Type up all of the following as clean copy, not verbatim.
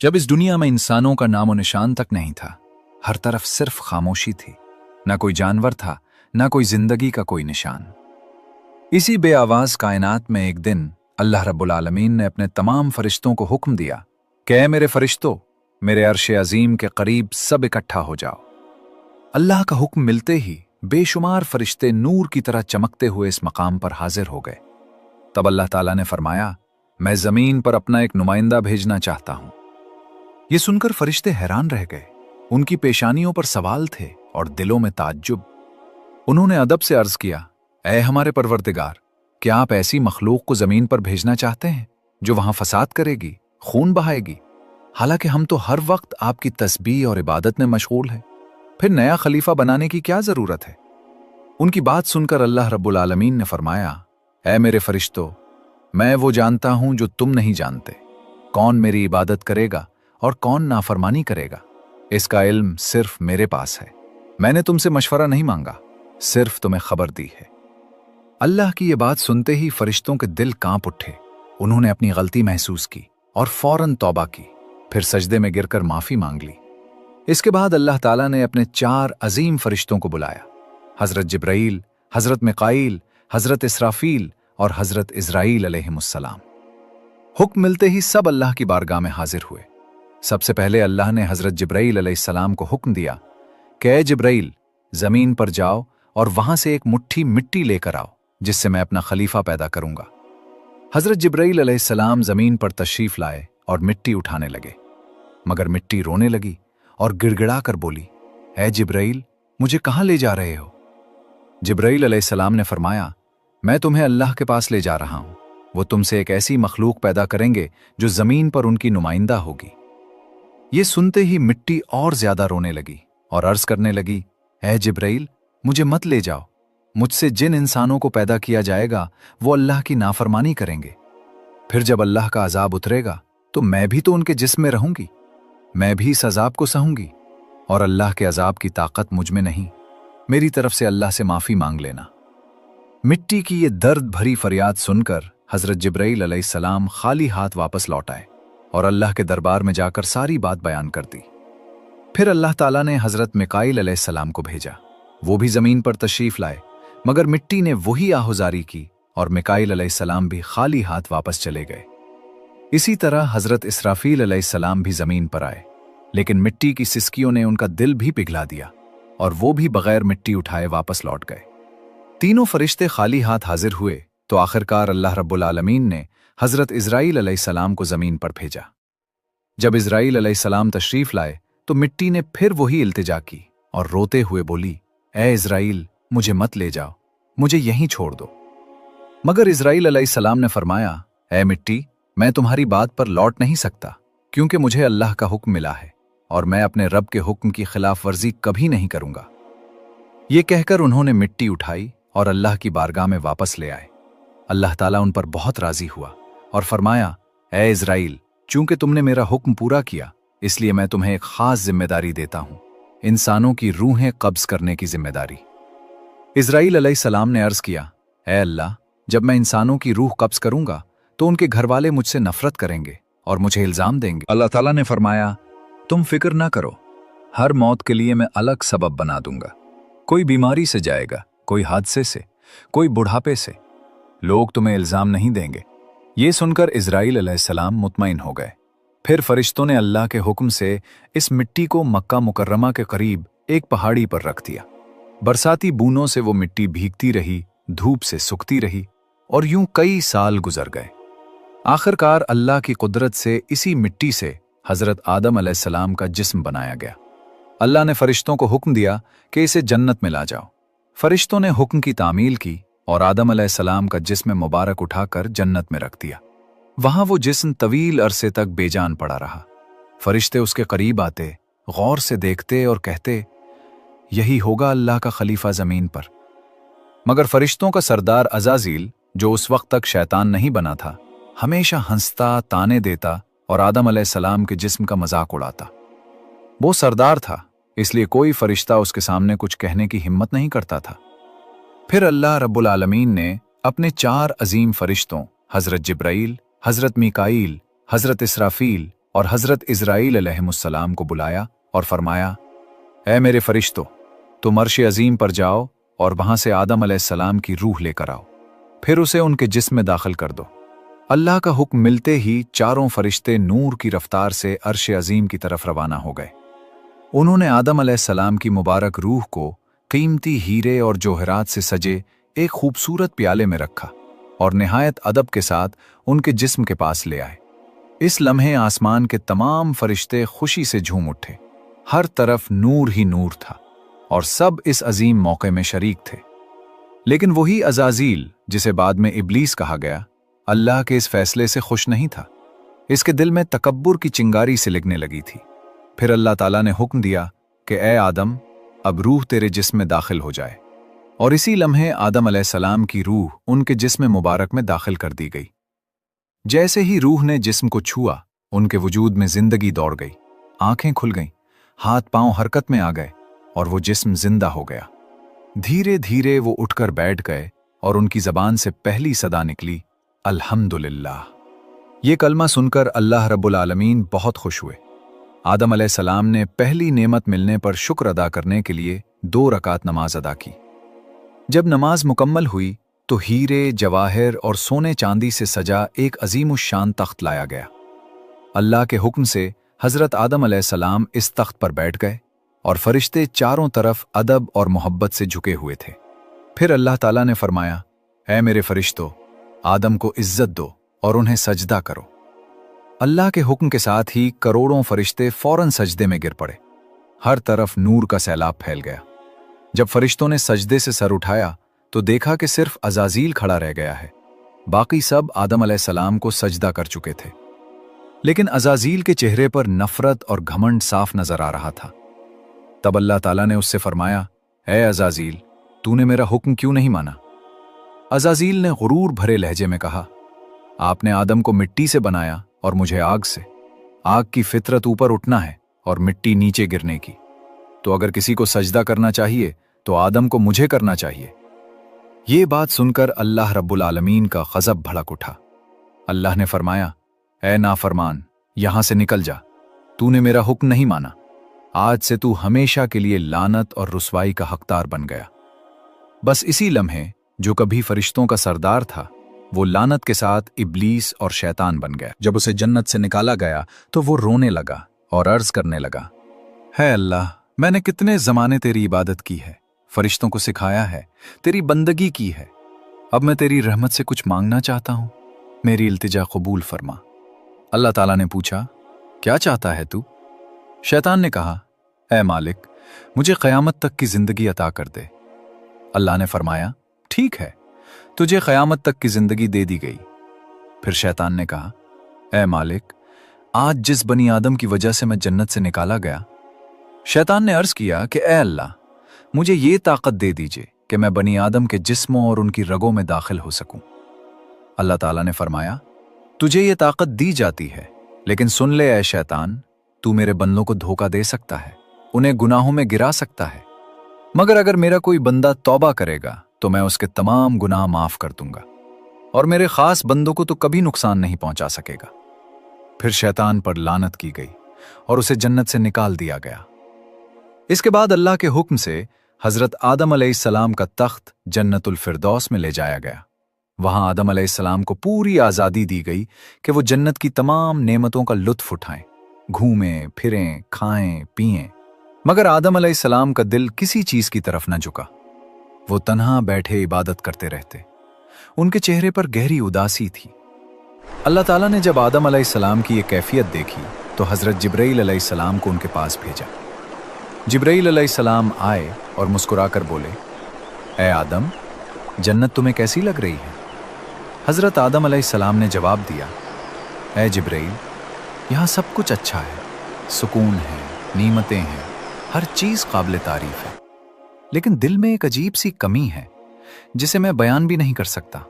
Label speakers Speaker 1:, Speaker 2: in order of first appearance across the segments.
Speaker 1: जब इस दुनिया में इंसानों का नामो निशान तक नहीं था, हर तरफ सिर्फ खामोशी थी। ना कोई जानवर था, ना कोई जिंदगी का कोई निशान। इसी बेआवाज कायनात में एक दिन अल्लाह रब्बुल आलमीन ने अपने तमाम फरिश्तों को हुक्म दिया कि ऐ मेरे फरिश्तों, मेरे अर्श अजीम के करीब सब इकट्ठा हो जाओ। अल्लाह का हुक्म मिलते ही बेशुमार फरिश्ते नूर की तरह चमकते हुए इस मकाम पर हाजिर हो गए। तब अल्लाह ताला ने फरमाया, मैं जमीन पर अपना एक नुमाइंदा भेजना चाहता हूं। ये सुनकर फरिश्ते हैरान रह गए। उनकी पेशानियों पर सवाल थे और दिलों में ताज्जुब। उन्होंने अदब से अर्ज किया, ऐ हमारे परवरदिगार, क्या आप ऐसी मखलूक को जमीन पर भेजना चाहते हैं जो वहां फसाद करेगी, खून बहाएगी? हालांकि हम तो हर वक्त आपकी तस्बीह और इबादत में मशगूल हैं। फिर नया खलीफा बनाने की क्या जरूरत है? उनकी बात सुनकर अल्लाह रब्बुल आलमीन ने फरमाया, ऐ मेरे फरिश्तों, मैं वो जानता हूं जो तुम नहीं जानते। कौन मेरी इबादत करेगा और कौन नाफरमानी करेगा, इसका इल्म सिर्फ मेरे पास है। मैंने तुमसे मशवरा नहीं मांगा, सिर्फ तुम्हें खबर दी है। अल्लाह की ये बात सुनते ही फरिश्तों के दिल कांप उठे। उन्होंने अपनी गलती महसूस की और फौरन तौबा की, फिर सजदे में गिरकर माफी मांग ली। इसके बाद अल्लाह ताला ने अपने 4 अजीम फरिश्तों को बुलाया, हजरत जिब्राईल, हजरत मिकाईल, हजरत इसराफील और हजरत इज़राईल अलैहिमुस्सलाम। हुक्म मिलते ही सब अल्लाह की बारगाह में हाजिर हुए। सबसे पहले अल्लाह ने हजरत जिब्राईल अलैहिस्सलाम को हुक्म दिया कि ऐ जिब्राईल, जमीन पर जाओ और वहां से एक मुट्ठी मिट्टी लेकर आओ जिससे मैं अपना खलीफा पैदा करूंगा। हजरत जिब्राईल अलैहिस्सलाम जमीन पर तशरीफ लाए और मिट्टी उठाने लगे, मगर मिट्टी रोने लगी और गिड़गिड़ा कर बोली, ऐ जिब्राईल, मुझे कहां ले जा रहे हो? जिब्राईल अलैहिस्सलाम ने फरमाया, मैं तुम्हें अल्लाह के पास ले जा रहा हूं। वो तुमसे एक ऐसी मखलूक पैदा करेंगे जो जमीन पर उनकी नुमाइंदा होगी। ये सुनते ही मिट्टी और ज्यादा रोने लगी और अर्ज करने लगी, ऐ जिब्राईल, मुझे मत ले जाओ। मुझसे जिन इंसानों को पैदा किया जाएगा वो अल्लाह की नाफरमानी करेंगे। फिर जब अल्लाह का अजाब उतरेगा तो मैं भी तो उनके जिस्म में रहूंगी। मैं भी इस अजाब को सहूंगी और अल्लाह के अजाब की ताकत मुझ में नहीं। मेरी तरफ से अल्लाह से माफी मांग लेना। मिट्टी की ये दर्द भरी फरियाद सुनकर हजरत जिब्राईल अलैहिस्सलाम खाली हाथ वापस लौट आए और अल्लाह के दरबार में जाकर सारी बात बयान कर दी। फिर अल्लाह ताला ने हजरत मिकाईल अलैहिस्सलाम को भेजा। वो भी जमीन पर तशरीफ लाए, मगर मिट्टी ने वही आहुजारी की और मिकाईल अलैहिस्सलाम भी खाली हाथ वापस चले गए। इसी तरह हजरत इसराफील अलैहिस्सलाम भी जमीन पर आए, लेकिन मिट्टी की सिसकियों ने उनका दिल भी पिघला दिया और वो भी बगैर मिट्टी उठाए वापस लौट गए। तीनों फरिश्ते खाली हाथ हाजिर हुए तो आखिरकार अल्लाह रब्बुल आलमीन ने हजरत इज़राईल अलैहिस्सलाम को जमीन पर भेजा। जब इज़राईल अलैहिस्सलाम तशरीफ लाए तो मिट्टी ने फिर वही इल्तिजा की और रोते हुए बोली, ऐ इज़राईल, मुझे मत ले जाओ, मुझे यहीं छोड़ दो। मगर इज़राईल अलैहिस्सलाम ने फरमाया, ऐ मिट्टी, मैं तुम्हारी बात पर लौट नहीं सकता, क्योंकि मुझे अल्लाह का हुक्म मिला है और मैं अपने रब के हुक्म की खिलाफ वर्जी कभी नहीं करूंगा। ये कहकर उन्होंने मिट्टी उठाई और अल्लाह की बारगाह में वापस ले आए। अल्लाह ताला उन पर बहुत राजी हुआ और फरमाया, ऐ इज़राईल, चूंकि तुमने मेरा हुक्म पूरा किया, इसलिए मैं तुम्हें एक खास जिम्मेदारी देता हूं, इंसानों की रूहें कब्ज करने की जिम्मेदारी। इज़राईल अलैहिस्सलाम ने अर्ज किया, ऐ अल्लाह, जब मैं इंसानों की रूह कब्ज करूंगा तो उनके घर वाले मुझसे नफरत करेंगे और मुझे इल्जाम देंगे। अल्लाह ताला ने फरमाया, तुम फिक्र ना करो, हर मौत के लिए मैं अलग सबब बना दूंगा। कोई बीमारी से जाएगा, कोई हादसे से, कोई बुढ़ापे से। लोग तुम्हें इल्जाम नहीं देंगे। ये सुनकर इज़राईल अलैहिस्सलाम मुतमईन हो गए। फिर फरिश्तों ने अल्लाह के हुक्म से इस मिट्टी को मक्का मुकर्रमा के करीब एक पहाड़ी पर रख दिया। बरसाती बूंदों से वो मिट्टी भीगती रही, धूप से सूखती रही और यूं कई साल गुजर गए। आखिरकार अल्लाह की कुदरत से इसी मिट्टी से हजरत आदम अलैहिस्सलाम का जिस्म बनाया गया। अल्लाह ने फरिश्तों को हुक्म दिया कि इसे जन्नत में ला जाओ। फरिश्तों ने हुक्म की तामील की और आदम अलैहिस्सलाम का जिस्म मुबारक उठाकर जन्नत में रख दिया। वहां वो जिस्म तवील अरसे तक बेजान पड़ा रहा। फरिश्ते उसके करीब आते, गौर से देखते और कहते, यही होगा अल्लाह का खलीफा जमीन पर। मगर फरिश्तों का सरदार अज़ाज़ील, जो उस वक्त तक शैतान नहीं बना था, हमेशा हंसता, ताने देता और आदम अलैहिस्सलाम के जिस्म का मजाक उड़ाता। वो सरदार था, इसलिए कोई फरिश्ता उसके सामने कुछ कहने की हिम्मत नहीं करता था। फिर अल्लाह रब्बुल आलमीन ने अपने 4 अजीम फरिश्तों हजरत जिब्राईल, हजरत मिकाईल, हजरत इसराफील और हज़रत इज़राइल अलैहिमुस्सलाम को बुलाया और फरमाया, ऐ मेरे फरिश्तों, तुम अर्श अजीम पर जाओ और वहां से आदम अलैहिस्सलाम की रूह लेकर आओ, फिर उसे उनके जिस्म में दाखिल कर दो। अल्लाह का हुक्म मिलते ही चारों फरिश्ते नूर की रफ्तार से अर्श अजीम की तरफ रवाना हो गए। उन्होंने आदम अलैहिस्सलाम की मुबारक रूह को कीमती हीरे और जोहरात से सजे एक खूबसूरत प्याले में रखा और निहायत अदब के साथ उनके जिस्म के पास ले आए। इस लम्हे आसमान के तमाम फरिश्ते खुशी से झूम उठे। हर तरफ नूर ही नूर था और सब इस अजीम मौके में शरीक थे। लेकिन वही अज़ाज़ील, जिसे बाद में इब्लीस कहा गया, अल्लाह के इस फैसले से खुश नहीं था। इसके दिल में तकब्बुर की चिंगारी सिलगने लगी थी। फिर अल्लाह ताला ने हुक्म दिया कि ए आदम, अब रूह तेरे जिस्म में दाखिल हो जाए। और इसी लम्हे आदम अलैहिस्सलाम की रूह उनके जिस्म मुबारक में दाखिल कर दी गई। जैसे ही रूह ने जिस्म को छुआ, उनके वजूद में जिंदगी दौड़ गई, आंखें खुल गईं, हाथ पांव हरकत में आ गए और वो जिस्म जिंदा हो गया। धीरे धीरे वो उठकर बैठ गए और उनकी जबान से पहली सदा निकली, अल्हम्दुलिल्लाह। ये कलमा सुनकर अल्लाह रब्बुल आलमीन बहुत खुश हुए। आदम अलैहिस्सलाम ने पहली नेमत मिलने पर शुक्र अदा करने के लिए 2 रकात नमाज अदा की। जब नमाज मुकम्मल हुई तो हीरे, जवाहिर और सोने चांदी से सजा एक अजीमुश्शान तख्त लाया गया। अल्लाह के हुक्म से हज़रत आदम अलैहिस्सलाम इस तख्त पर बैठ गए और फरिश्ते चारों तरफ अदब और मोहब्बत से झुके हुए थे। फिर अल्लाह ताला ने फरमाया, ऐ मेरे फरिश्तों, आदम को इज्जत दो और उन्हें सजदा करो। अल्लाह के हुक्म के साथ ही करोड़ों फरिश्ते फौरन सजदे में गिर पड़े। हर तरफ नूर का सैलाब फैल गया। जब फरिश्तों ने सजदे से सर उठाया तो देखा कि सिर्फ अज़ाज़ील खड़ा रह गया है। बाकी सब आदम अलैहिस्सलाम को सजदा कर चुके थे। लेकिन अज़ाज़ील के चेहरे पर नफरत और घमंड साफ नजर आ रहा था। तब अल्लाह ताला ने उससे फरमाया, ऐ अज़ाज़ील, तूने मेरा हुक्म क्यों नहीं माना? अज़ाज़ील ने गुरूर भरे लहजे में कहा, आपने आदम को मिट्टी से बनाया और मुझे आग से। आग की फितरत ऊपर उठना है और मिट्टी नीचे गिरने की। तो अगर किसी को सजदा करना चाहिए तो आदम को मुझे करना चाहिए। ये बात सुनकर अल्लाह रब्बुल आलमीन का गज़ब भड़क उठा। अल्लाह ने फरमाया, ऐ नाफरमान, यहां से निकल जा, तूने मेरा हुक्म नहीं माना। आज से तू हमेशा के लिए लानत और रुसवाई का हकदार बन गया। बस इसी लम्हे जो कभी फरिश्तों का सरदार था, वो लानत के साथ इब्लीस और शैतान बन गया। जब उसे जन्नत से निकाला गया तो वो रोने लगा और अर्ज करने लगा, है अल्लाह, मैंने कितने ज़माने तेरी इबादत की है, फरिश्तों को सिखाया है, तेरी बंदगी की है। अब मैं तेरी रहमत से कुछ मांगना चाहता हूं, मेरी इल्तिजा कबूल फरमा। अल्लाह ताला ने पूछा, क्या चाहता है तू? शैतान ने कहा, ऐ मालिक, मुझे क़यामत तक की जिंदगी अता कर दे। अल्लाह ने फरमाया, ठीक है, तुझे क़यामत तक की जिंदगी दे दी गई। फिर शैतान ने कहा, ऐ मालिक, आज जिस बनी आदम की वजह से मैं जन्नत से निकाला गया। शैतान ने अर्ज किया कि ऐ अल्लाह, मुझे ये ताकत दे दीजिए कि मैं बनी आदम के जिस्मों और उनकी रगों में दाखिल हो सकूं। अल्लाह ताला ने फरमाया, तुझे ये ताकत दी जाती है, लेकिन सुन ले ऐ शैतान, तू मेरे बंदों को धोखा दे सकता है, उन्हें गुनाहों में गिरा सकता है, मगर अगर मेरा कोई बंदा तौबा करेगा तो मैं उसके तमाम गुनाह माफ कर दूंगा और मेरे खास बंदों को तो कभी नुकसान नहीं पहुंचा सकेगा। फिर शैतान पर लानत की गई और उसे जन्नत से निकाल दिया गया। इसके बाद अल्लाह के हुक्म से हजरत आदम अलैहिस्सलाम का तख्त जन्नतुल फिरदौस में ले जाया गया। वहां आदम अलैहिस्सलाम को पूरी आज़ादी दी गई कि वो जन्नत की तमाम नेमतों का लुत्फ उठाएं, घूमें फिरें, खाएं पिएं। मगर आदम अलैहिस्सलाम का दिल किसी चीज की तरफ न झुका। वो तन्हा बैठे इबादत करते रहते। उनके चेहरे पर गहरी उदासी थी। अल्लाह ताला ने जब आदम अलैहिस्सलाम की ये कैफियत देखी तो हजरत जिब्राइल अलैहिस्सलाम को उनके पास भेजा। जिब्राइल अलैहिस्सलाम आए और मुस्कुराकर बोले, ऐ आदम, जन्नत तुम्हें कैसी लग रही है? हजरत आदम अलैहिस्सलाम ने जवाब दिया, ऐ जिब्राइल, यहाँ सब कुछ अच्छा है, सुकून है, नीमतें हैं, हर चीज काबिल तारीफ है, लेकिन दिल में एक अजीब सी कमी है जिसे मैं बयान भी नहीं कर सकता।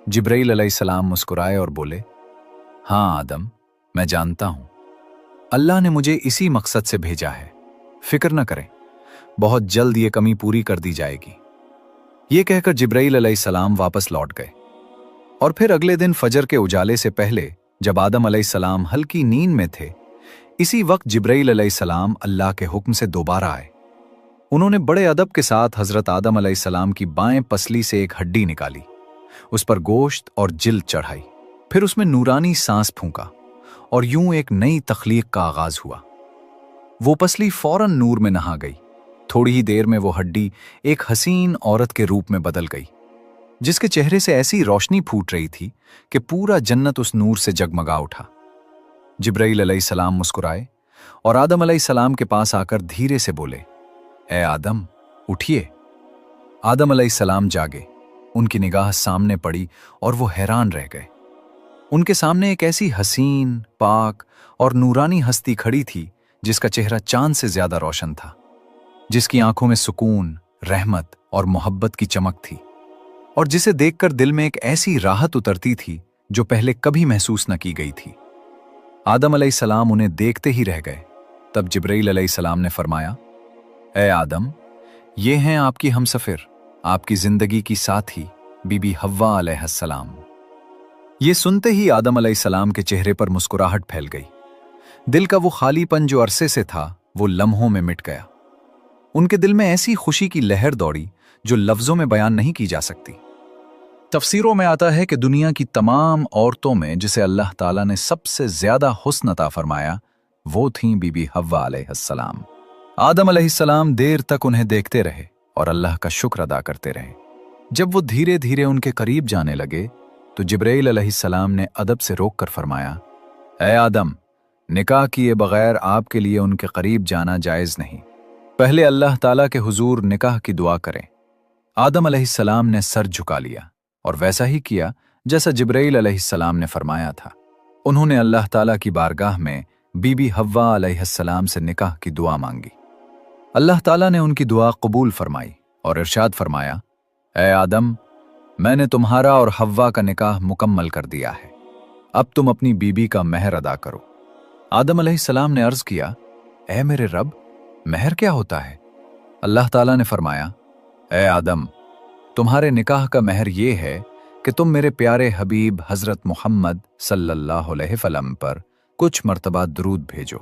Speaker 1: जिब्राइल अलैहिस्सलाम मुस्कुराए और बोले, हाँ आदम, मैं जानता हूं, अल्लाह ने मुझे इसी मकसद से भेजा है, फिक्र न करें, बहुत जल्द ये कमी पूरी कर दी जाएगी। ये कहकर जिब्राइल अलैहिस्सलाम वापस लौट गए और फिर अगले दिन फजर के उजाले से पहले जब आदम अलैहिस्सलाम हल्की नींद में थे, इसी वक्त जिब्राइल अलैहिस्सलाम अल्लाह के हुक्म से दोबारा आए। उन्होंने बड़े अदब के साथ हजरत आदम अलैहिस्सलाम की बाएं पसली से एक हड्डी निकाली, उस पर गोश्त और जिल्द चढ़ाई, फिर उसमें नूरानी सांस फूंका और यूं एक नई तख्लीक का आगाज हुआ। वो पसली फौरन नूर में नहा गई। थोड़ी ही देर में वो हड्डी एक हसीन औरत के रूप में बदल गई, जिसके चेहरे से ऐसी रोशनी फूट रही थी कि पूरा जन्नत उस नूर से जगमगा उठा। जिब्राइल अलैहिस्सलाम मुस्कुराए और आदम अलैहिस्सलाम के पास आकर धीरे से बोले, ए आदम, उठिए। आदम अलैहिस्सलाम जागे, उनकी निगाह सामने पड़ी और वो हैरान रह गए। उनके सामने एक ऐसी हसीन, पाक और नूरानी हस्ती खड़ी थी जिसका चेहरा चांद से ज्यादा रोशन था, जिसकी आंखों में सुकून, रहमत और मोहब्बत की चमक थी, और जिसे देखकर दिल में एक ऐसी राहत उतरती थी जो पहले कभी महसूस न की गई थी। आदम अलैहिस्सलाम उन्हें देखते ही रह गए। तब जिब्राइल अलैहिस्सलाम ने फरमाया, ए आदम, ये हैं आपकी हमसफर, आपकी जिंदगी की साथी बीबी हव्वा अलैहिस्सलाम। ये सुनते ही आदम अलैहिस्सलाम के चेहरे पर मुस्कुराहट फैल गई। दिल का वो खालीपन जो अरसे से था, वो लम्हों में मिट गया। उनके दिल में ऐसी खुशी की लहर दौड़ी जो लफ्जों में बयान नहीं की जा सकती। तफसीरों में आता है कि दुनिया की तमाम औरतों में जिसे अल्लाह ताला ने सबसे ज्यादा हुस्न अता फरमाया, वो थीं बीबी हव्वा अलैहिस्सलाम। आदम अलैहिस्सलाम देर तक उन्हें देखते रहे और अल्लाह का शुक्र अदा करते रहे। जब वो धीरे धीरे उनके करीब जाने लगे तो जिब्राइल अलैहिस्सलाम ने अदब से रोक कर फरमाया, ए आदम, निकाह किए बगैर आपके लिए उनके करीब जाना जायज नहीं। पहले अल्लाह ताला के हुजूर निकाह की दुआ करें। आदम अलैहिस्सलाम ने सर झुका लिया और वैसा ही किया जैसा जिब्राइल अलैहिस्सलाम ने फरमाया था। उन्होंने अल्लाह ताला की बारगाह में बीबी हव्वा अलैहिस्सलाम से निकाह की दुआ मांगी। अल्लाह ताला ने उनकी दुआ कबूल फरमाई और इरशाद फरमाया, ए आदम, मैंने तुम्हारा और हव्वा का निकाह मुकम्मल कर दिया है, अब तुम अपनी बीबी का महर अदा करो। आदम अलैहिस्सलाम ने अर्ज किया, ए मेरे रब, महर क्या होता है? अल्लाह ताला ने फरमाया, ए आदम, तुम्हारे निकाह का महर ये है कि तुम मेरे प्यारे हबीब हजरत मोहम्मद सल्लल्लाहु अलैहि वसल्लम पर कुछ मर्तबा दुरूद भेजो।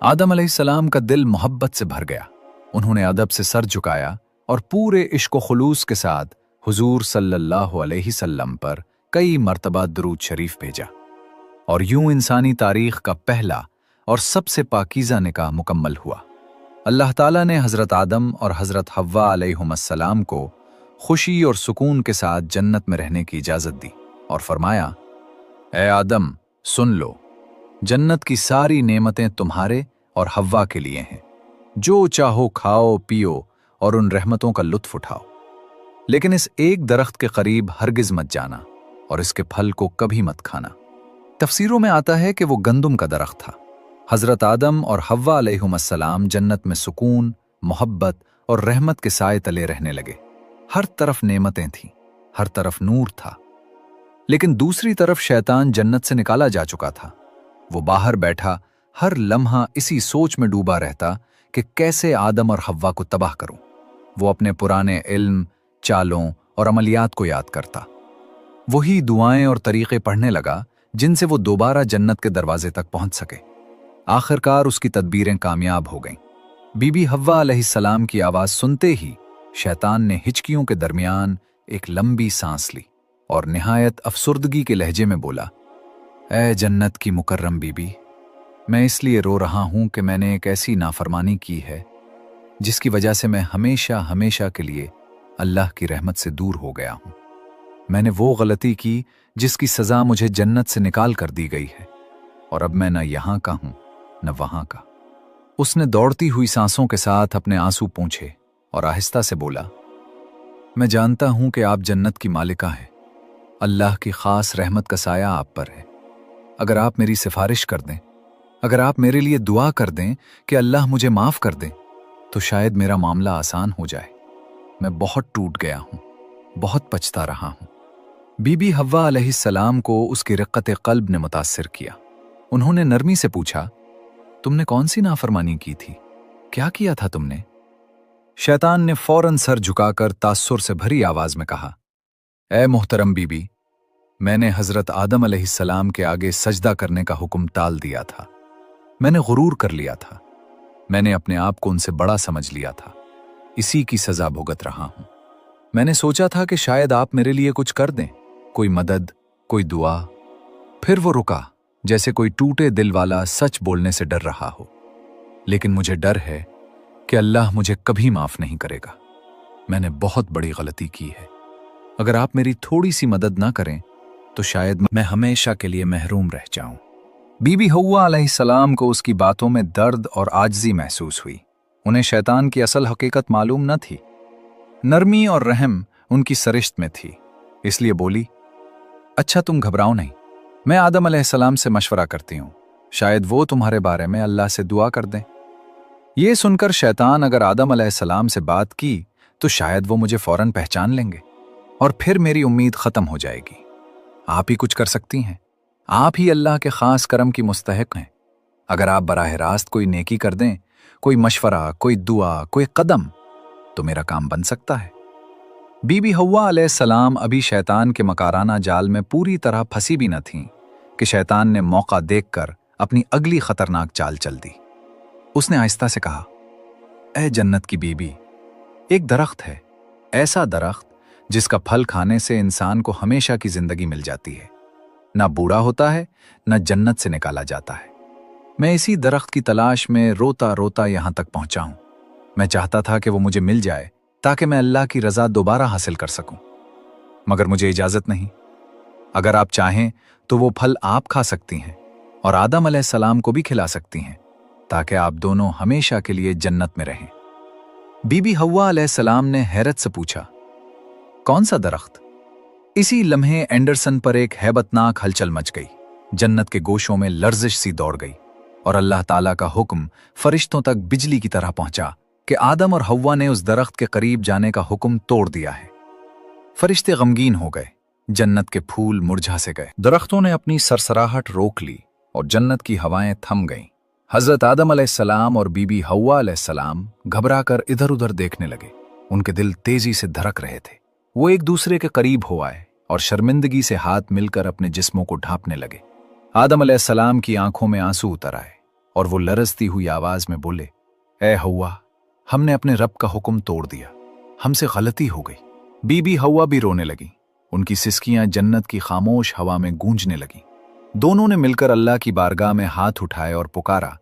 Speaker 1: आदम अलैहिस्सलाम का दिल मोहब्बत से भर गया। उन्होंने अदब से सर झुकाया और पूरे इश्क व खुलूस के साथ हुजूर सल्लल्लाहु अलैहि वसल्लम पर कई मर्तबा दुरूद शरीफ भेजा, और यूं इंसानी तारीख का पहला और सबसे पाकीज़ा निकाह मुकम्मल हुआ। अल्लाह ताला ने हजरत आदम और हजरत हव्वा अलैहिमुस्सलाम को खुशी और सुकून के साथ जन्नत में रहने की इजाजत दी और फरमाया, ए आदम, सुन लो, जन्नत की सारी नेमतें तुम्हारे और हव्वा के लिए हैं। जो चाहो खाओ पियो और उन रहमतों का लुत्फ उठाओ, लेकिन इस एक दरख्त के करीब हरगिज मत जाना और इसके फल को कभी मत खाना। तफसीरों में आता है कि वो गंदुम का दरख्त था। हजरत आदम और हव्वा अलैहिमुस्सलाम जन्नत में सुकून, मोहब्बत और रहमत के साए तले रहने लगे। हर तरफ नेमतें थीं, हर तरफ नूर था। लेकिन दूसरी तरफ शैतान जन्नत से निकाला जा चुका था। वो बाहर बैठा हर लम्हा इसी सोच में डूबा रहता कि कैसे आदम और हव्वा को तबाह करूं। वो अपने पुराने इल्म, चालों और अमलियात को याद करता। वही दुआएं और तरीके पढ़ने लगा जिनसे वो दोबारा जन्नत के दरवाजे तक पहुंच सके। आखिरकार उसकी तदबीरें कामयाब हो गईं। बीबी हव्वा अलैहिस्सलाम की आवाज सुनते ही शैतान ने हिचकियों के दरमियान एक लंबी सांस ली और निहायत अफसुर्दगी के लहजे में बोला, ए जन्नत की मुकर्रम बीबी, मैं इसलिए रो रहा हूं कि मैंने एक ऐसी नाफरमानी की है जिसकी वजह से मैं हमेशा हमेशा के लिए अल्लाह की रहमत से दूर हो गया हूं। मैंने वो गलती की जिसकी सजा मुझे जन्नत से निकाल कर दी गई है, और अब मैं न यहां का हूं न वहां का। उसने दौड़ती हुई सांसों के साथ अपने आंसू पोंछे और आहिस्ता से बोला, मैं जानता हूं कि आप जन्नत की मालिका हैं। अल्लाह की खास रहमत का साया आप पर है। अगर आप मेरी सिफारिश कर दें, अगर आप मेरे लिए दुआ कर दें कि अल्लाह मुझे माफ कर दें, तो शायद मेरा मामला आसान हो जाए। मैं बहुत टूट गया हूं, बहुत पछता रहा हूं। बीबी हव्वा अलैहिस्सलाम को उसकी रिक्कत क़ल्ब ने मुतासिर किया। उन्होंने नरमी से पूछा, तुमने कौन सी नाफरमानी की थी? क्या किया था तुमने? शैतान ने फौरन सर झुकाकर तास्सुर से भरी आवाज में कहा, ए मोहतरम बीबी, मैंने हजरत आदम अलैहिस्सलाम के आगे सजदा करने का हुक्म टाल दिया था। मैंने गुरूर कर लिया था। मैंने अपने आप को उनसे बड़ा समझ लिया था। इसी की सजा भुगत रहा हूं। मैंने सोचा था कि शायद आप मेरे लिए कुछ कर दें, कोई मदद, कोई दुआ। फिर वो रुका, जैसे कोई टूटे दिल वाला सच बोलने से डर रहा हो। लेकिन मुझे डर है कि अल्लाह मुझे कभी माफ नहीं करेगा। मैंने बहुत बड़ी गलती की है। अगर आप मेरी थोड़ी सी मदद ना करें तो शायद मैं हमेशा के लिए महरूम रह जाऊं। बीबी हव्वा अलैहिस्सलाम को उसकी बातों में दर्द और आजिज़ी महसूस हुई। उन्हें शैतान की असल हकीकत मालूम न थी। नरमी और रहम उनकी सरिश्त में थी, इसलिए बोली, अच्छा तुम घबराओ नहीं, मैं आदम अलैहिस्सलाम से मशवरा करती हूं, शायद वो तुम्हारे बारे में अल्लाह से दुआ कर दें। ये सुनकर शैतान अगर आदम अलैहिस्सलाम से बात की तो शायद वो मुझे फौरन पहचान लेंगे और फिर मेरी उम्मीद खत्म हो जाएगी। आप ही कुछ कर सकती हैं, आप ही अल्लाह के खास करम की मुस्तहिक हैं। अगर आप बराह रास्त कोई नेकी कर दें, कोई मशवरा, कोई दुआ, कोई कदम, तो मेरा काम बन सकता है। बीबी हव्वा अलैहिस्सलाम अभी शैतान के मकाराना जाल में पूरी तरह फंसी भी न थीं कि शैतान ने मौका देखकर अपनी अगली खतरनाक चाल चल दी। उसने आहिस्ता से कहा, ऐ जन्नत की बीबी, एक दरख्त है, ऐसा दरख्त जिसका फल खाने से इंसान को हमेशा की जिंदगी मिल जाती है, ना बूढ़ा होता है, ना जन्नत से निकाला जाता है। मैं इसी दरख्त की तलाश में रोता रोता यहां तक पहुंचा हूं। मैं चाहता था कि वो मुझे मिल जाए ताकि मैं अल्लाह की रजा दोबारा हासिल कर सकूं, मगर मुझे इजाजत नहीं। अगर आप चाहें तो वो फल आप खा सकती हैं और आदम अलैहिस्सलाम को भी खिला सकती हैं, ताकि आप दोनों हमेशा के लिए जन्नत में रहें। बीबी हव्वा अलैहिस्सलाम ने हैरत से पूछा, कौन सा दरख्त? इसी लम्हे एंडरसन पर एक हैबतनाक हलचल मच गई। जन्नत के गोशों में लर्जिश सी दौड़ गई और अल्लाह ताला का हुक्म फरिश्तों तक बिजली की तरह पहुंचा कि आदम और हव्वा ने उस दरख्त के करीब जाने का हुक्म तोड़ दिया है। फरिश्ते गमगीन हो गए, जन्नत के फूल मुरझा से गए, दरख्तों ने अपनी सरसराहट रोक ली और जन्नत की हवाएं थम गईं। हजरत आदम अलैहिस्सलाम और बीबी हव्वा अलैहिस्सलाम घबराकर इधर उधर देखने लगे। उनके दिल तेजी से धड़क रहे थे। वो एक दूसरे के करीब हो आए और शर्मिंदगी से हाथ मिलकर अपने जिस्मों को ढांपने लगे। आदम अलैहिस्सलाम की आंखों में आंसू उतर आए और वो लरजती हुई आवाज में बोले, ए हव्वा, हमने अपने रब का हुक्म तोड़ दिया, हमसे गलती हो गई। बीबी हव्वा भी रोने लगी। उनकी सिसकियां जन्नत की खामोश हवा में गूंजने लगी। दोनों ने मिलकर अल्लाह की बारगाह में हाथ उठाए और पुकारा,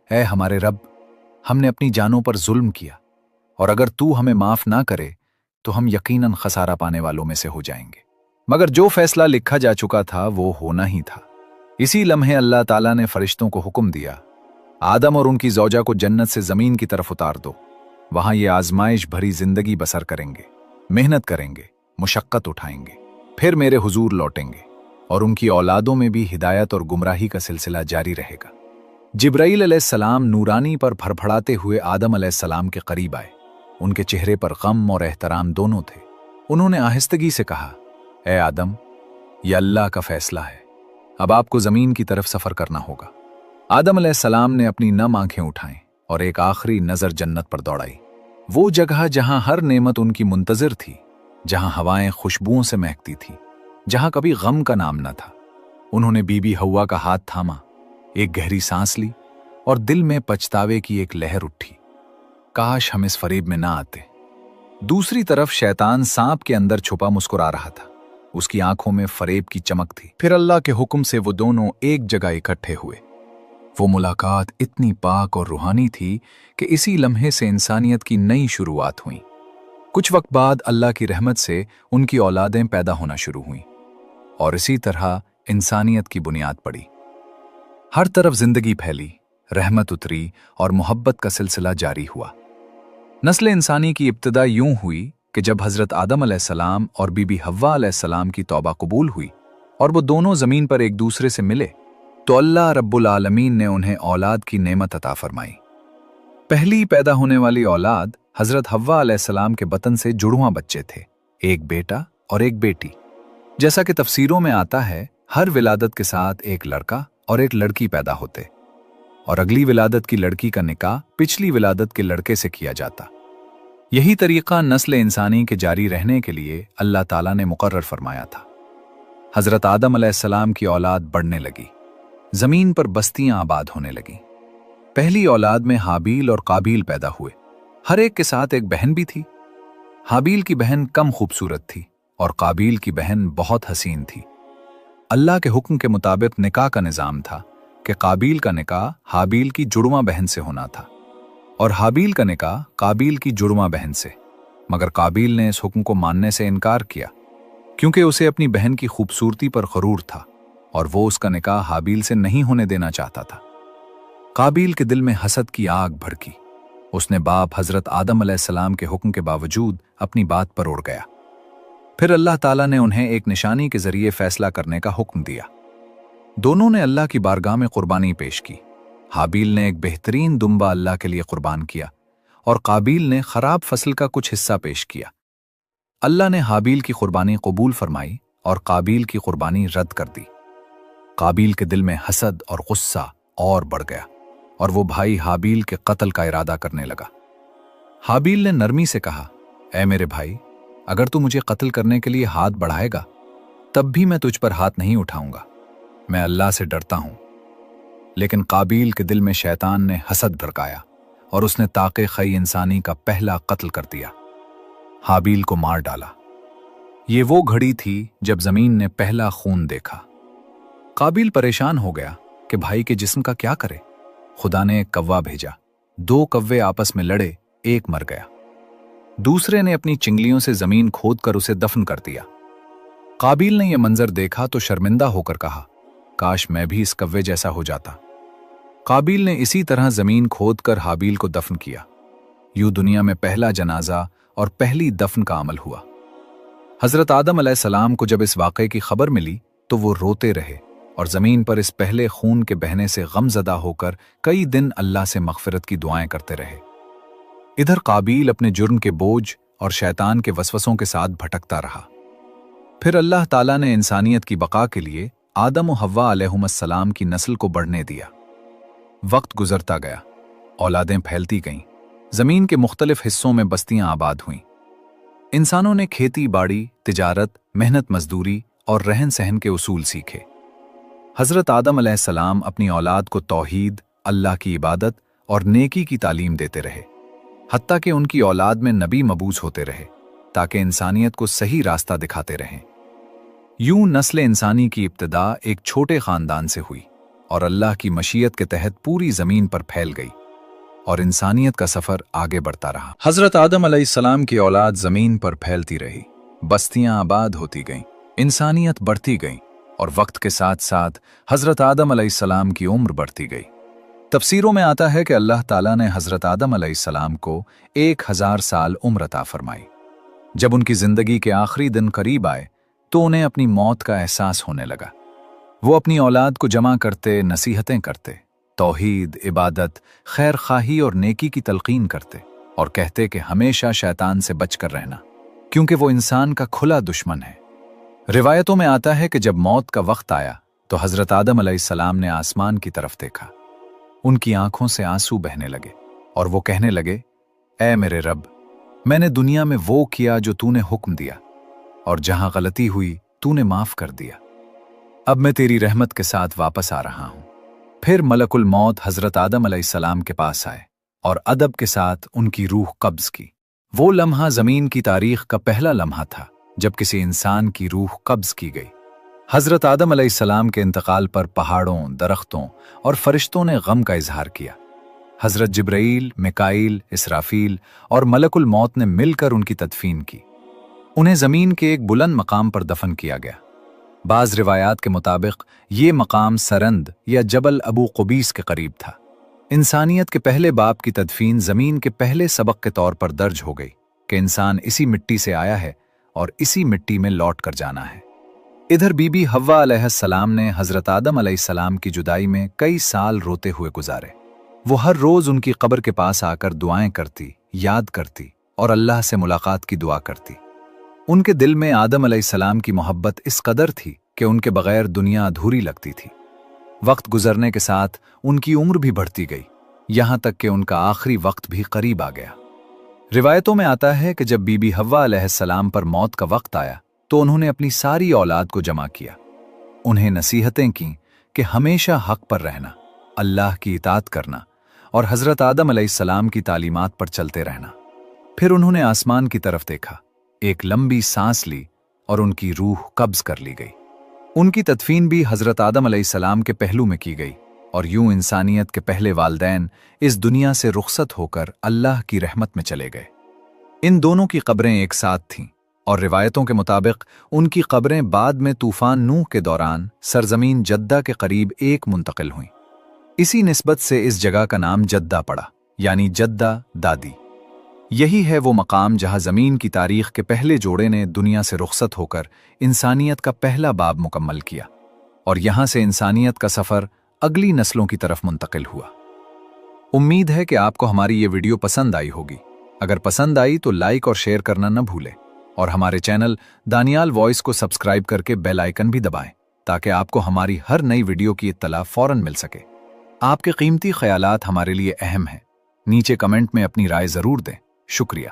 Speaker 1: ऐ हमारे रब, हमने अपनी जानों पर जुल्म किया और अगर तू हमें माफ ना करे तो हम यकीनन खसारा पाने वालों में से हो जाएंगे। मगर जो फैसला लिखा जा चुका था वो होना ही था। इसी लम्हे अल्लाह ताला ने फरिश्तों को हुक्म दिया, आदम और उनकी ज़ौजा को जन्नत से जमीन की तरफ उतार दो। वहां ये आजमाइश भरी जिंदगी बसर करेंगे, मेहनत करेंगे, मुशक्कत उठाएंगे, फिर मेरे हुजूर लौटेंगे और उनकी औलादों में भी हिदायत और गुमराही का सिलसिला जारी रहेगा। जिब्राईल अलैहिस्सलाम नूरानी पर फड़फड़ाते हुए आदम अलैहिस्सलाम के करीब आए। उनके चेहरे पर गम और एहतराम दोनों थे। उन्होंने आहिस्तगी से कहा, ए आदम, यह अल्लाह का फैसला है, अब आपको जमीन की तरफ सफर करना होगा। आदम अलैहिस्सलाम ने अपनी नम आंखें उठाईं और एक आखिरी नजर जन्नत पर दौड़ाई। वो जगह जहां हर नेमत उनकी मुंतजिर थी, जहां हवाएं खुशबुओं से महकती थी, जहां कभी गम का नाम न था। उन्होंने बीबी हव्वा का हाथ थामा, एक गहरी सांस ली और दिल में पछतावे की एक लहर उठी। काश हम इस फरेब में ना आते। दूसरी तरफ शैतान सांप के अंदर छुपा मुस्कुरा रहा था। उसकी आंखों में फरेब की चमक थी। फिर अल्लाह के हुक्म से वो दोनों एक जगह इकट्ठे हुए। वो मुलाकात इतनी पाक और रूहानी थी कि इसी लम्हे से इंसानियत की नई शुरुआत हुई। कुछ वक्त बाद अल्लाह की रहमत से उनकी औलादें पैदा होना शुरू हुईं और इसी तरह इंसानियत की बुनियाद पड़ी। हर तरफ जिंदगी फैली, रहमत उतरी और मोहब्बत का सिलसिला जारी हुआ। नस्ल इंसानी की इब्तिदा यूं हुई कि जब हजरत आदम अलैहिस्सलाम और बीबी हव्वा अलैहिस्सलाम की तौबा कबूल हुई और वो दोनों जमीन पर एक दूसरे से मिले, तो अल्लाह रब्बुल आलमीन ने उन्हें औलाद की नेमत अता फरमाई। पहली पैदा होने वाली औलाद हजरत हव्वा अलैहिस्सलाम के बतन से जुड़वां बच्चे थे, एक बेटा और एक बेटी। जैसा कि तफसीरों में आता है, हर विलादत के साथ एक लड़का और एक लड़की पैदा होते और अगली विलादत की लड़की का निकाह पिछली विलादत के लड़के से किया जाता। यही तरीका नस्ल इंसानी के जारी रहने के लिए अल्लाह ताला ने मुकर्रर फरमाया था। हजरत आदम अलैहिस्सलाम की औलाद बढ़ने लगी। जमीन पर बस्तियां आबाद होने लगीं। पहली औलाद में हाबील और काबील पैदा हुए। हर एक के साथ एक बहन भी थी। हाबील की बहन कम खूबसूरत थी और काबील की बहन बहुत हसीन थी। अल्लाह के हुक्म के मुताबिक निकाह का निजाम था कि काबील का निकाह हाबील की जुड़वा बहन से होना था और हाबील का निकाह काबील की जुड़वा बहन से। मगर काबील ने इस हुक्म को मानने से इनकार किया क्योंकि उसे अपनी बहन की खूबसूरती पर गरूर था और वो उसका निकाह हाबील से नहीं होने देना चाहता था। काबील के दिल में हसद की आग भड़की। उसने बाप हजरत आदम अलैहिस्सलाम के हुक्म के बावजूद अपनी बात पर उड़ गया। फिर अल्लाह ताला ने उन्हें एक निशानी के जरिए फैसला करने का हुक्म दिया। दोनों ने अल्लाह की बारगाह में कुर्बानी पेश की। हाबील ने एक बेहतरीन दुम्बा अल्लाह के लिए कुर्बान किया और काबील ने खराब फसल का कुछ हिस्सा पेश किया। अल्लाह ने हाबील की कुर्बानी कबूल फरमाई और काबील की कुर्बानी रद्द कर दी। काबील के दिल में हसद और गुस्सा और बढ़ गया और वो भाई हाबील के कत्ल का इरादा करने लगा। हाबील ने नरमी से कहा, ऐ मेरे भाई, अगर तू मुझे कत्ल करने के लिए हाथ बढ़ाएगा तब भी मैं तुझ पर हाथ नहीं उठाऊंगा। मैं अल्लाह से डरता हूं। लेकिन काबील के दिल में शैतान ने हसद भड़काया और उसने ताक़े खई इंसानी का पहला कत्ल कर दिया। हाबील को मार डाला। ये वो घड़ी थी जब जमीन ने पहला खून देखा। काबील परेशान हो गया कि भाई के जिस्म का क्या करे। खुदा ने एक कव्वा भेजा। 2 कव्वे आपस में लड़े, एक मर गया। दूसरे ने अपनी चिंगलियों से जमीन खोदकर उसे दफन कर दिया। काबील ने यह मंजर देखा तो शर्मिंदा होकर कहा, काश मैं भी इस कव्वे जैसा हो जाता। काबील ने इसी तरह जमीन खोदकर हाबील को दफन किया। यूं दुनिया में पहला जनाजा और पहली दफन का अमल हुआ। हजरत आदम अलैहिस्सलाम को जब इस वाक़े की खबर मिली तो वो रोते रहे और जमीन पर इस पहले खून के बहने से गमजदा होकर कई दिन अल्लाह से मग़फ़िरत की दुआएं करते रहे। इधर काबील अपने जुर्म के बोझ और शैतान के वसवसों के साथ भटकता रहा। फिर अल्लाह ताला ने इंसानियत की बका के लिए आदम और हव्वा अलैहिमुस्सलाम की नस्ल को बढ़ने दिया। वक्त गुजरता गया, औलादें फैलती गईं, जमीन के मुख्तलिफ हिस्सों में बस्तियां आबाद हुईं। इंसानों ने खेती बाड़ी, तिजारत, मेहनत मजदूरी और रहन सहन के उसूल सीखे। हजरत आदम अलैहिस्सलाम अपनी औलाद को तौहीद, अल्लाह की इबादत और नेकी की तालीम देते रहे, हत्ता कि उनकी औलाद में नबी मबूस होते रहे ताकि इंसानियत को सही रास्ता दिखाते रहें। यूं नस्ल इंसानी की इब्तिदा एक छोटे खानदान से हुई और अल्लाह की मशीयत के तहत पूरी जमीन पर फैल गई और इंसानियत का सफर आगे बढ़ता रहा। हजरत आदम अलैहिस्सलाम की औलाद जमीन पर फैलती रही, बस्तियां आबाद होती गईं, इंसानियत बढ़ती गई और वक्त के साथ साथ हजरत आदम अलैहिस्सलाम की उम्र बढ़ती गई। तफसीरों में आता है कि अल्लाह ताला ने हजरत आदम अलैहिस्सलाम को 1000 साल उम्र अता फरमाई। जब उनकी जिंदगी के आखिरी दिन करीब आए तो उन्हें अपनी मौत का एहसास होने लगा। वो अपनी औलाद को जमा करते, नसीहतें करते, तौहीद, इबादत, खैर खाही और नेकी की तलकीन करते और कहते कि हमेशा शैतान से बचकर रहना क्योंकि वो इंसान का खुला दुश्मन है। रिवायतों में आता है कि जब मौत का वक्त आया तो हजरत आदम अलैहिस्सलाम ने आसमान की तरफ देखा। उनकी आंखों से आंसू बहने लगे और वो कहने लगे, ऐ मेरे रब, मैंने दुनिया में वो किया जो तूने हुक्म दिया और जहां गलती हुई तूने माफ कर दिया। अब मैं तेरी रहमत के साथ वापस आ रहा हूं। फिर मलकुल मौत हजरत आदम अलैहिस्सलाम के पास आए और अदब के साथ उनकी रूह कब्ज की। वो लम्हा जमीन की तारीख का पहला लम्हा था जब किसी इंसान की रूह कब्ज की गई। हजरत आदम अलैहिस्सलाम के इंतकाल पर पहाड़ों, दरख्तों और फरिश्तों ने गम का इजहार किया। हजरत जिब्राईल, मिकाईल, इसराफील और मलकुल मौत ने मिलकर उनकी तदफीन की। उन्हें जमीन के एक बुलंद मकाम पर दफन किया गया। बाज रिवायात के मुताबिक ये मकाम सरंद या जबल अबू कुबीस के करीब था। इंसानियत के पहले बाप की तदफीन जमीन के पहले सबक के तौर पर दर्ज हो गई कि इंसान इसी मिट्टी से आया है और इसी मिट्टी में लौट कर जाना है। इधर बीबी हव्वा अलैहिस्सलाम ने हजरत आदम अलैहिस्सलाम की जुदाई में कई साल रोते हुए गुजारे। वो हर रोज उनकी कब्र के पास आकर दुआएं करती, याद करती और अल्लाह से मुलाकात की दुआ करती। उनके दिल में आदम अलैहिस्सलाम की मोहब्बत इस कदर थी कि उनके बगैर दुनिया अधूरी लगती थी। वक्त गुजरने के साथ उनकी उम्र भी बढ़ती गई, यहां तक कि उनका आखिरी वक्त भी करीब आ गया। रिवायतों में आता है कि जब बीबी हव्वा अलैहिस्सलाम पर मौत का वक्त आया तो उन्होंने अपनी सारी औलाद को जमा किया उन्हें नसीहतें की कि हमेशा हक पर रहना, अल्लाह की इताअत करना और हज़रत आदम अलैहिस्सलाम की तालीमात पर चलते रहना। फिर उन्होंने आसमान की तरफ देखा, एक लंबी सांस ली और उनकी रूह कब्ज कर ली गई। उनकी तदफीन भी हज़रत आदम अलैहिस्सलाम के पहलू में की गई और यूं इंसानियत के पहले वालदैन इस दुनिया से रुखसत होकर अल्लाह की रहमत में चले गए। इन दोनों की कब्रें एक साथ थीं और रिवायतों के मुताबिक उनकी कब्रें बाद में तूफान नूह के दौरान सरजमीन जद्दा के करीब एक मुंतकिल हुईं। इसी निस्बत से इस जगह का नाम जद्दा पड़ा, यानी जद्दा दादी। यही है वो मकाम जहां ज़मीन की तारीख के पहले जोड़े ने दुनिया से रुखसत होकर इंसानियत का पहला बाब मुकम्मल किया और यहां से इंसानियत का सफ़र अगली नस्लों की तरफ मुंतकिल हुआ। उम्मीद है कि आपको हमारी ये वीडियो पसंद आई होगी। अगर पसंद आई तो लाइक और शेयर करना न भूलें और हमारे चैनल दानियाल वॉइस को सब्सक्राइब करके बेल आइकन भी दबाएं ताकि आपको हमारी हर नई वीडियो की इत्तला फौरन मिल सके। आपके कीमती ख्यालात हमारे लिए अहम हैं। नीचे कमेंट में अपनी राय ज़रूर दें। शुक्रिया।